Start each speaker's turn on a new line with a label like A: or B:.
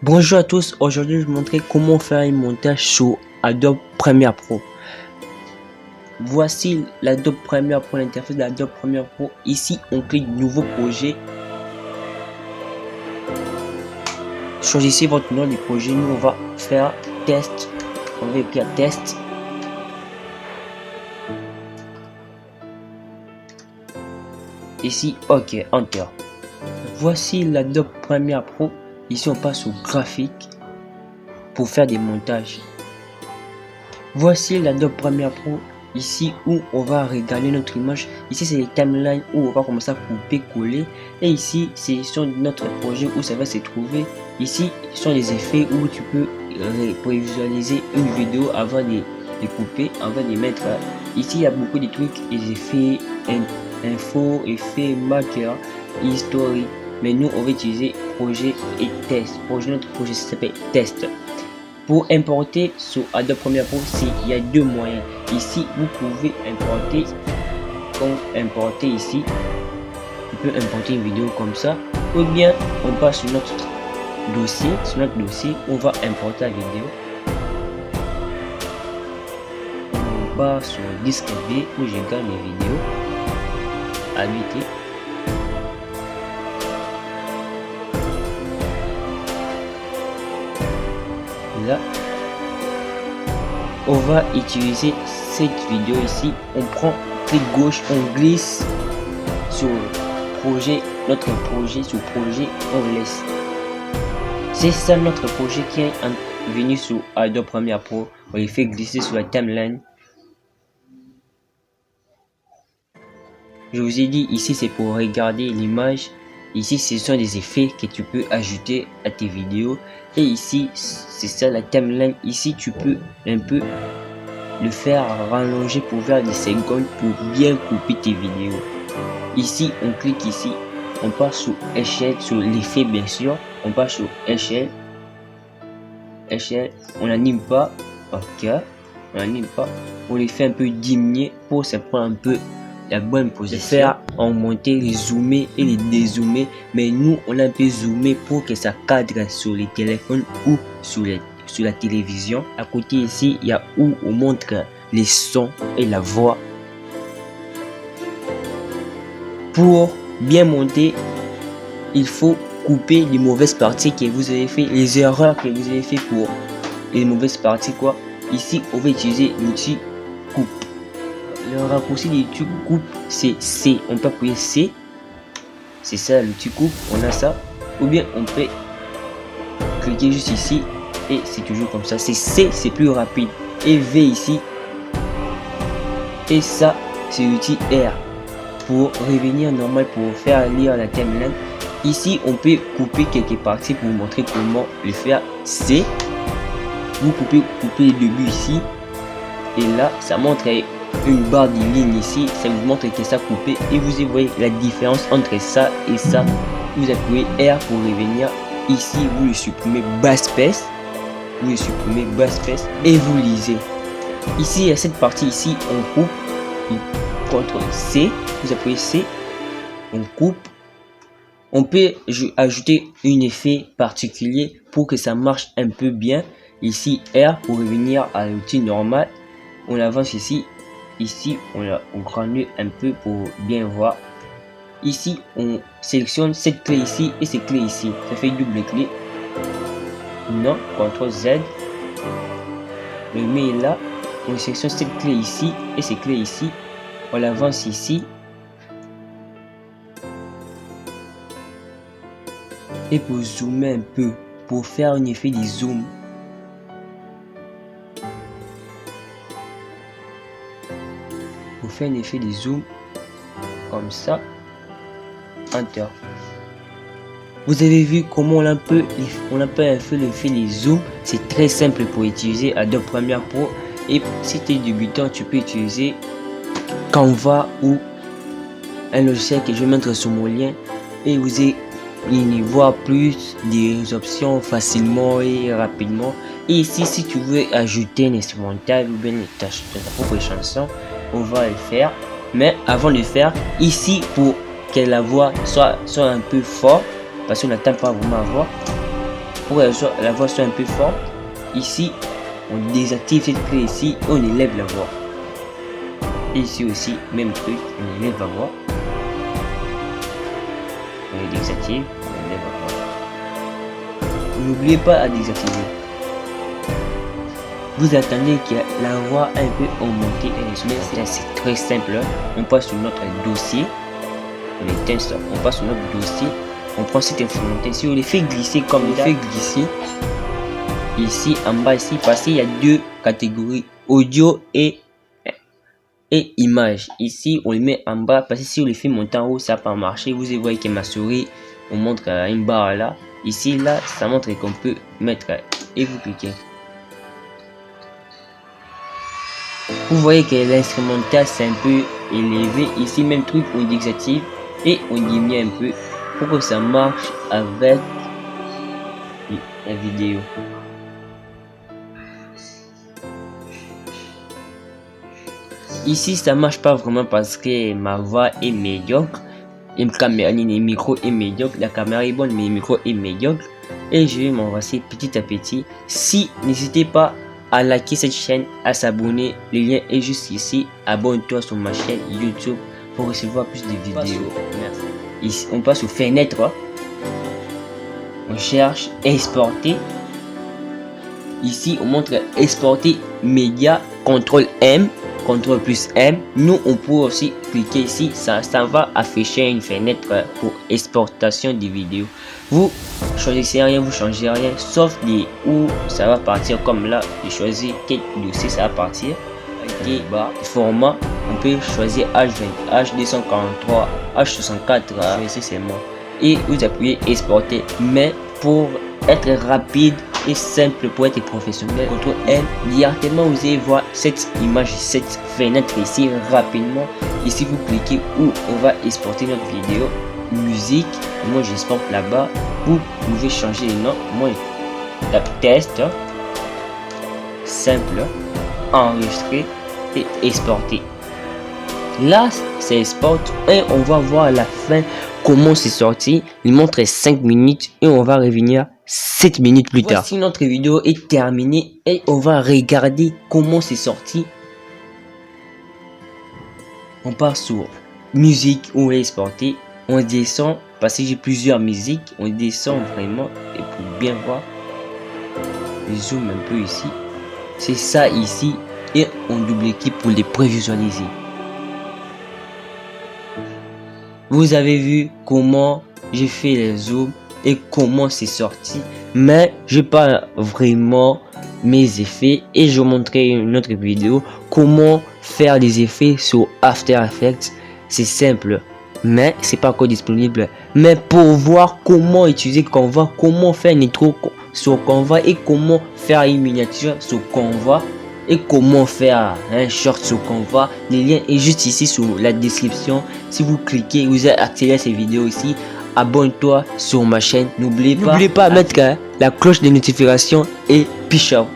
A: Bonjour à tous, aujourd'hui je vais vous montrer comment faire un montage sur Adobe Premiere Pro. Voici l'Adobe Premiere Pro, l'interface d'Adobe Premiere Pro. Ici on clique nouveau projet. Choisissez votre nom du projet, nous on va faire test. On va écrire test. Ici ok, enter. Voici l'Adobe Premiere Pro. Ici on passe au graphique pour faire des montages. Voici l'Adobe Premiere Pro, ici où on va regarder notre image. Ici c'est les timelines où on va commencer à couper, coller. Et ici c'est sur notre projet où ça va se trouver. Ici ce sont les effets où tu peux visualiser une vidéo avant de couper, avant de mettre. Ici il y a beaucoup de trucs, les effets, info, effets, marqueurs, historique. Mais nous on va utiliser projet et test. Notre projet s'appelle test. Pour importer sur Adobe Premiere Pro, il y a deux moyens. Ici, vous pouvez importer, importer ici, tu peux importer une vidéo comme ça, ou bien on passe sur notre dossier, on va importer la vidéo. On va sur le disque B où je garde les vidéos, habiter. Là, on va utiliser cette vidéo ici. On prend clic gauche, on glisse sur projet, notre projet, sur projet, on laisse. C'est ça notre projet qui est venu sur Adobe Premiere Pro. On les fait glisser sur la timeline. Je vous ai dit ici c'est pour regarder l'image. Ici ce sont des effets que tu peux ajouter à tes vidéos. Et ici c'est ça la timeline. Ici tu peux un peu le faire rallonger pour faire des secondes pour bien couper tes vidéos. Ici on clique ici, on passe sur échelle, sur l'effet bien sûr. On passe sur échelle, on n'anime pas, ok, on n'anime pas, on les fait un peu diminuer pour se prendre un peu la bonne position, faire en monter, les zoomer et les dézoomer. Mais nous on a un peu zoomé pour que ça cadre sur les téléphones ou sur la télévision. À côté ici il y a où on montre les sons et la voix. Pour bien monter, il faut couper les mauvaises parties que vous avez fait, les erreurs que vous avez fait pour les mauvaises parties quoi. Ici on va utiliser l'outil coupe. Le raccourci de l'outil coupe c'est C. On peut appuyer C. C'est ça l'outil coupe. On a ça. Ou bien on peut cliquer juste ici. Et c'est toujours comme ça. C'est C, c'est plus rapide. Et V ici. Et ça, c'est l'outil R. Pour revenir normal, pour faire lire la timeline. Ici, on peut couper quelques parties pour vous montrer comment le faire. C. Vous coupez le début ici. Et là, ça montre une barre de ligne ici, ça vous montre que ça coupé et vous voyez la différence entre ça et ça. Vous appuyez R pour revenir ici, vous le supprimez basse pèse, et vous lisez. Ici il y a cette partie ici, on coupe, CTRL C, vous appuyez C, on coupe. On peut ajouter un effet particulier pour que ça marche un peu bien. Ici R pour revenir à l'outil normal, on avance ici. Ici, on granule un peu pour bien voir. Ici, on sélectionne cette clé ici et cette clé ici. Ça fait double clic. Non, CTRL Z. On le met là. On sélectionne cette clé ici et cette clé ici. On l'avance ici. Et pour zoomer un peu, pour faire un effet de zoom. Pour faire un effet de zoom comme ça, enter. Vous avez vu comment on a un peu fait l'effet de zoom. C'est très simple pour utiliser Adobe Premiere Pro. Et si tu es débutant, tu peux utiliser Canva ou un logiciel que je vais mettre sur mon lien et vous allez y voir plus des options facilement et rapidement. Et ici, si tu veux ajouter un instrumental ou bien ta propre chanson, on va le faire. Mais avant de le faire, ici pour que la voix soit un peu forte, parce qu'on n'attend pas vraiment à voir, pour que la voix soit un peu forte. Ici, on désactive cette clé ici et on élève la voix. Et ici aussi, même truc, on élève la voix. On désactive, on élève la voix. N'oubliez pas à désactiver. Vous attendez que la voix un peu augmentée et c'est très simple. On passe sur notre dossier. On éteint ça. On passe sur notre dossier. On prend cette instrumental. Si on les fait glisser comme on fait glisser, ici en bas ici, parce qu'il y a deux catégories, audio et image. Ici on les met en bas parce que si on les fait monter en haut, ça va pas marcher. Vous voyez que ma souris on montre une barre là. Ici là, ça montre qu'on peut mettre et vous cliquez. Vous voyez que l'instrumental c'est un peu élevé. Ici même truc, on désactive et on diminue un peu pour que ça marche avec la vidéo. Ici ça marche pas vraiment parce que ma voix est médiocre. Le micro est médiocre. La caméra est bonne mais le micro est médiocre. Et je vais m'avancer petit à petit. Si n'hésitez pas à liker cette chaîne, à s'abonner, le lien est juste ici. Abonne-toi sur ma chaîne YouTube pour recevoir plus de vidéos. Merci. Ici, on passe aux fenêtres. On cherche exporter. Ici, on montre exporter média, CTRL M, CTRL plus M. Nous, on peut aussi cliquer ici. Ça va afficher une fenêtre pour exportation des vidéos. Vous choisissez rien, vous changez rien, sauf des où ça va partir. Comme là, j'ai choisi quel dossier ça va partir. Et bah, format, on peut choisir H20, H243, H64, c'est moi. Et vous appuyez exporter. Mais pour être rapide et simple, pour être professionnel, CTRL N, directement vous allez voir cette image, cette fenêtre ici rapidement. Ici vous cliquez où on va exporter notre vidéo, musique. Moi j'exporte là-bas. Vous pouvez changer les noms. Moi je tape test, simple, enregistrer et exporter. Là c'est export et on va voir à la fin comment c'est sorti. Il montre 5 minutes et on va revenir 7 minutes plus tard. Voici notre vidéo est terminée et on va regarder comment c'est sorti. On part sur musique, on va exporter. On descend parce que j'ai plusieurs musiques. On descend vraiment et pour bien voir. Je zoome un peu ici. C'est ça ici et on double-clique pour les prévisualiser. Vous avez vu comment j'ai fait les zooms et comment c'est sorti, mais je pas vraiment mes effets et je vais montrer une autre vidéo comment faire des effets sur After Effects. C'est simple, mais c'est pas encore disponible. Mais pour voir comment utiliser Canva, comment faire une intro sur Canva et comment faire une miniature sur Canva et comment faire un short sur Canva, le lien est juste ici sur la description. Si vous cliquez, vous allez accéder ces vidéos ici. Abonne-toi sur ma chaîne. N'oubliez pas de mettre la cloche de notification et peace out.